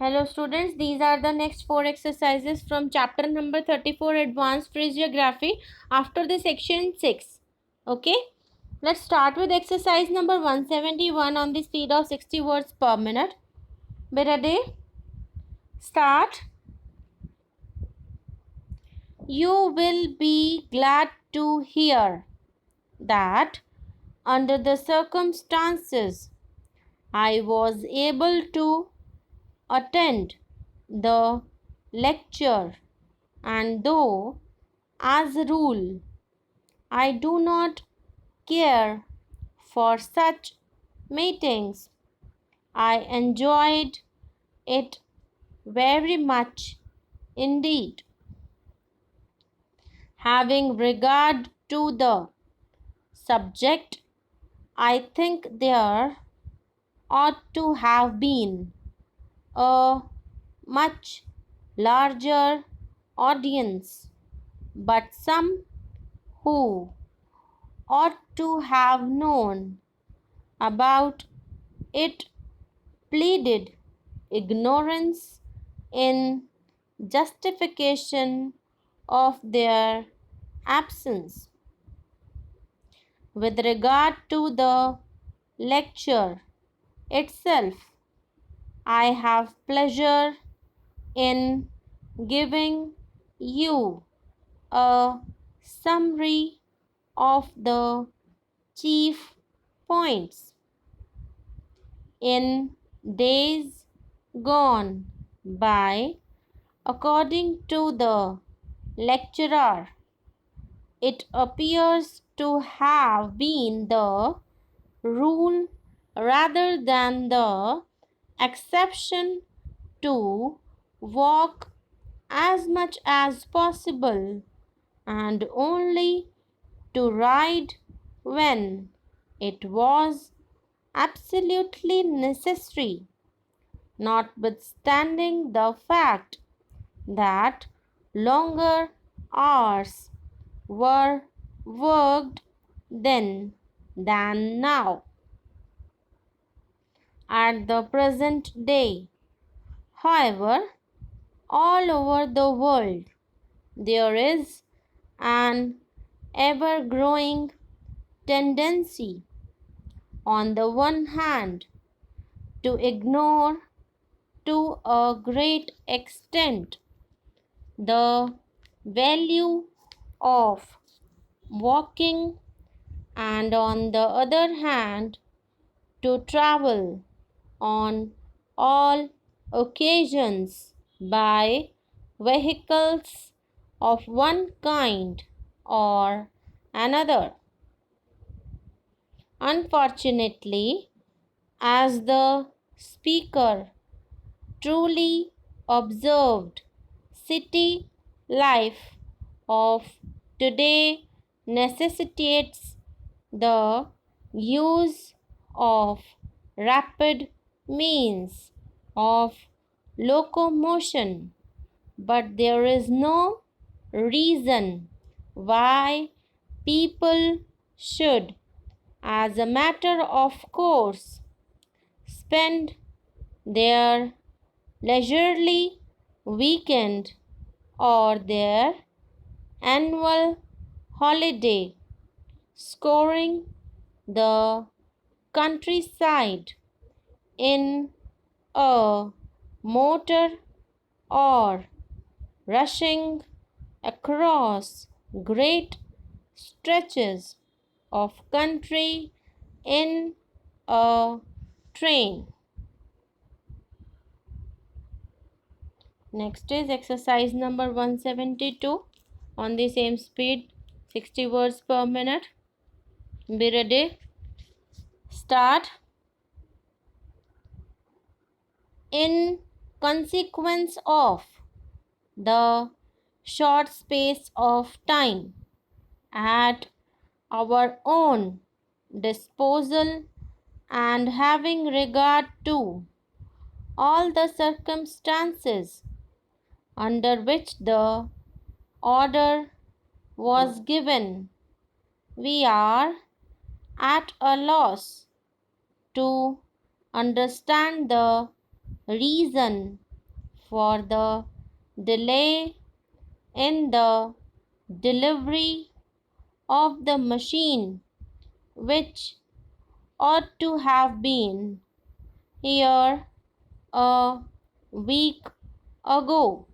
Hello students, these are the next 4 exercises from chapter number 34 Advanced Physiography after the section 6. Okay, let's start with exercise number 171 on the speed of 60 words per minute. Be ready? Start. You will be glad to hear that under the circumstances I was able to attend the lecture, and though as a rule I do not care for such meetings, I enjoyed it very much indeed. Having regard to the subject, I think there ought to have been a much larger audience, but some who ought to have known about it pleaded ignorance in justification of their absence. With regard to the lecture itself, I have pleasure in giving you a summary of the chief points. In days gone by, according to the lecturer, it appears to have been the rule rather than the exception to walk as much as possible and only to ride when it was absolutely necessary, notwithstanding the fact that longer hours were worked then than now. At the present day, however, all over the world, there is an ever growing tendency, on the one hand, to ignore to a great extent the value of walking, and on the other hand, to travel on all occasions by vehicles of one kind or another. Unfortunately, as the speaker truly observed, city life of today necessitates the use of rapid means of locomotion, but there is no reason why people should, as a matter of course, spend their leisurely weekend or their annual holiday scouring the countryside in a motor or rushing across great stretches of country in a train. Next is exercise number 172 on the same speed, 60 words per minute. Be ready. Start. In consequence of the short space of time at our own disposal, and having regard to all the circumstances under which the order was given, we are at a loss to understand the reason for the delay in the delivery of the machine which ought to have been here a week ago.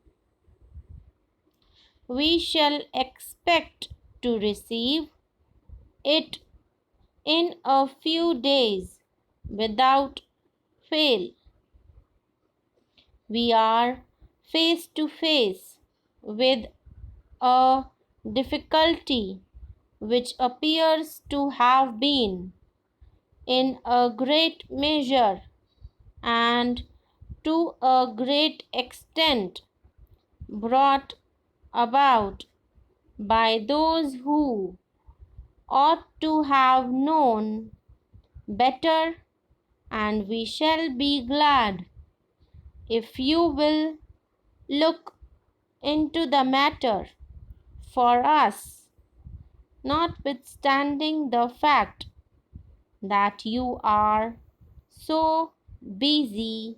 We shall expect to receive it in a few days without fail. We are face to face with a difficulty which appears to have been in a great measure and to a great extent brought about by those who ought to have known better, and we shall be glad if you will look into the matter for us, notwithstanding the fact that you are so busy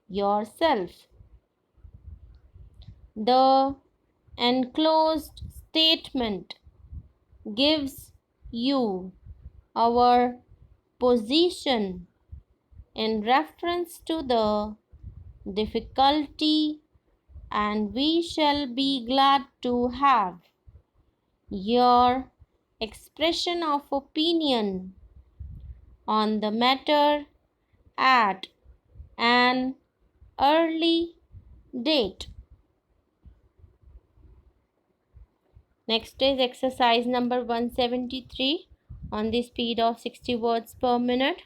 yourself. The enclosed statement gives you our position in reference to the difficulty, and we shall be glad to have your expression of opinion on the matter at an early date. Next is exercise number 173 on the speed of 60 words per minute.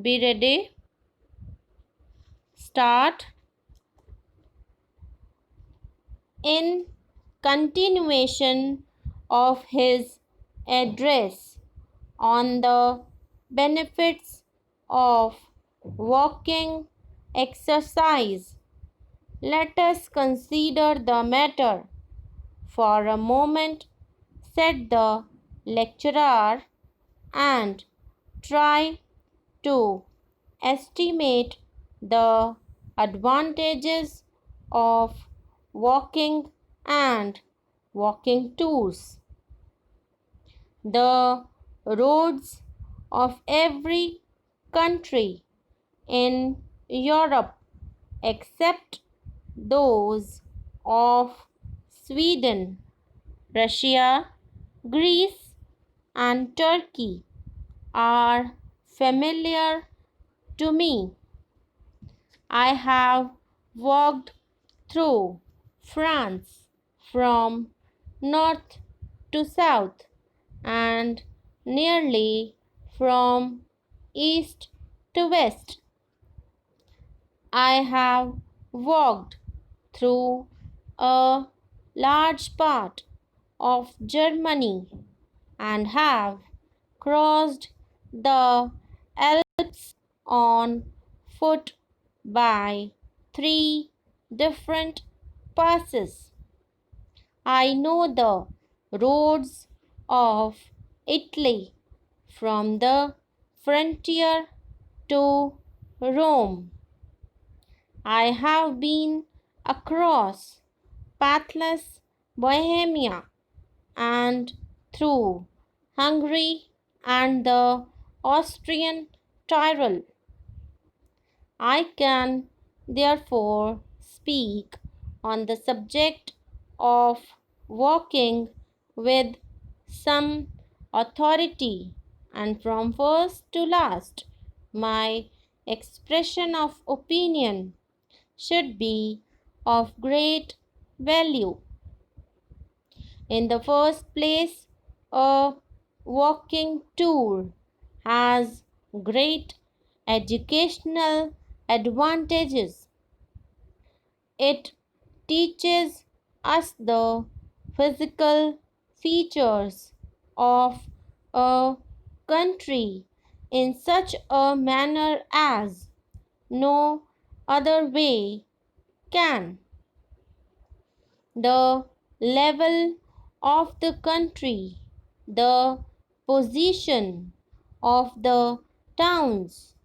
Be ready. Start. In continuation of his address on the benefits of walking exercise, let us consider the matter for a moment, said the lecturer, and try to estimate the advantages of walking and walking tours. The roads of every country in Europe except those of Sweden, Russia, Greece, and Turkey are familiar to me. I have walked through France from north to south and nearly from east to west. I have walked through a large part of Germany and have crossed the Alps on foot by 3 different passes. I know the roads of Italy from the frontier to Rome. I have been across pathless Bohemia and through Hungary and the Austrian Tyrol. I can therefore speak on the subject of walking with some authority, and from first to last my expression of opinion should be of great value. In the first place, a walking tour has great educational advantages. It teaches us the physical features of a country in such a manner as no other way can. The level of the country, the position of the towns,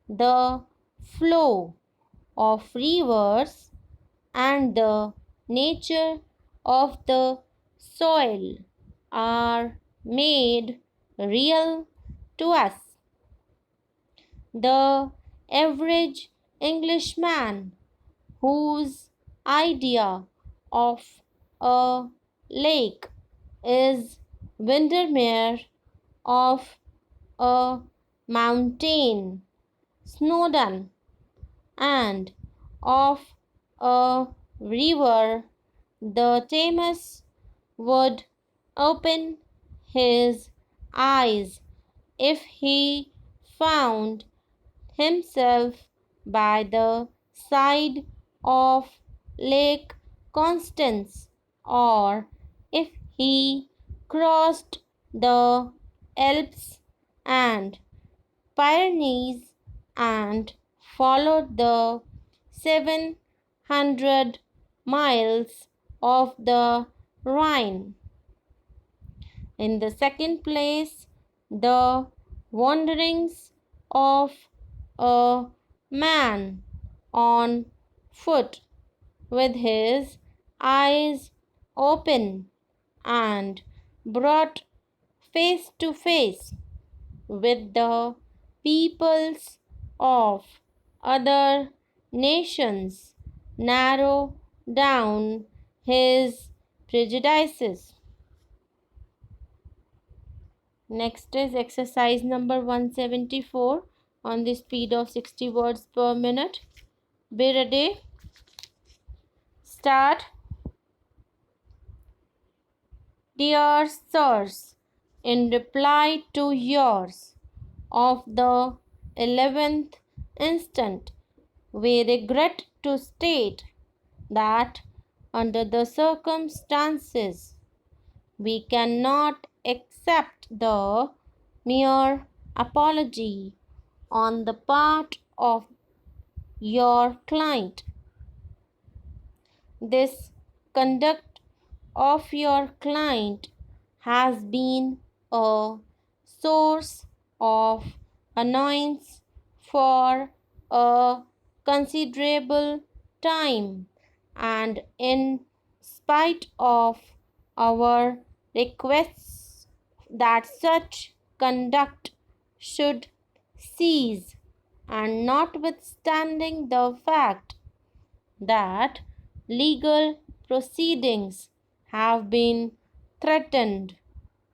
the flow of rivers, and the nature of the soil are made real to us. The average Englishman whose idea of a lake is Windermere, of a mountain Snowdon, and of a river the Thames, would open his eyes if he found himself by the side of Lake Constance, or if he crossed the Alps and Pyrenees and followed the 700 miles of the Rhine. In the second place, the wanderings of a man on foot with his eyes open and brought face to face with the peoples of other nations, narrow down his prejudices. Next is exercise number 174 on the speed of 60 words per minute. Be ready. Start. Dear sirs, in reply to yours of the 11th instant, we regret to state that under the circumstances we cannot accept the mere apology on the part of your client. This conduct of your client has been a source of annoyance for a considerable time, and in spite of our requests that such conduct should cease, and notwithstanding the fact that legal proceedings have been threatened,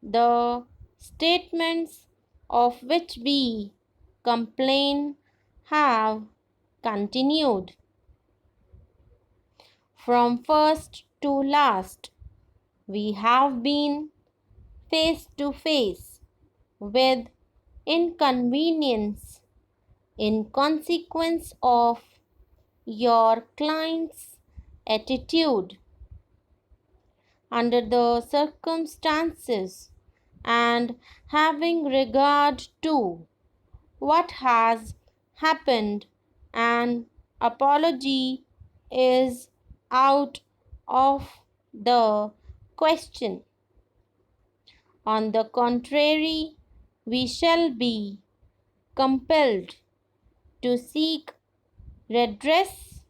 the statements of which we complain have continued from first to last. We have been face to face with inconvenience in consequence of your client's attitude under the circumstances, and having regard to what has happened, an apology is out of the question. On the contrary, we shall be compelled to seek redress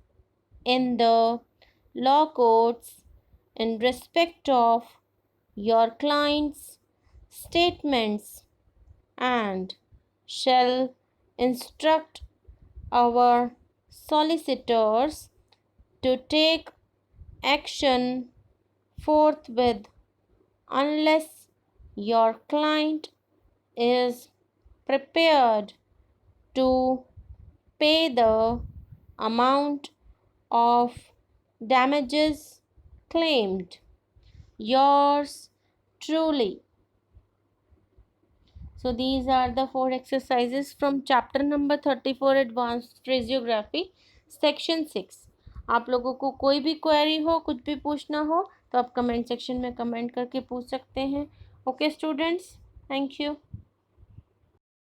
in the law courts in respect of your client's statements, and shall instruct our solicitors to take action forthwith unless your client is prepared to pay the amount of damages claimed. Yours truly. So these are the 4 exercises from chapter number 34 advanced phraseography section 6. आप लोगों को कोई भी query हो, कुछ भी पूछना हो तो आप कमेंट सेक्शन में कमेंट करके पूछ सकते हैं. Okay students, thank you.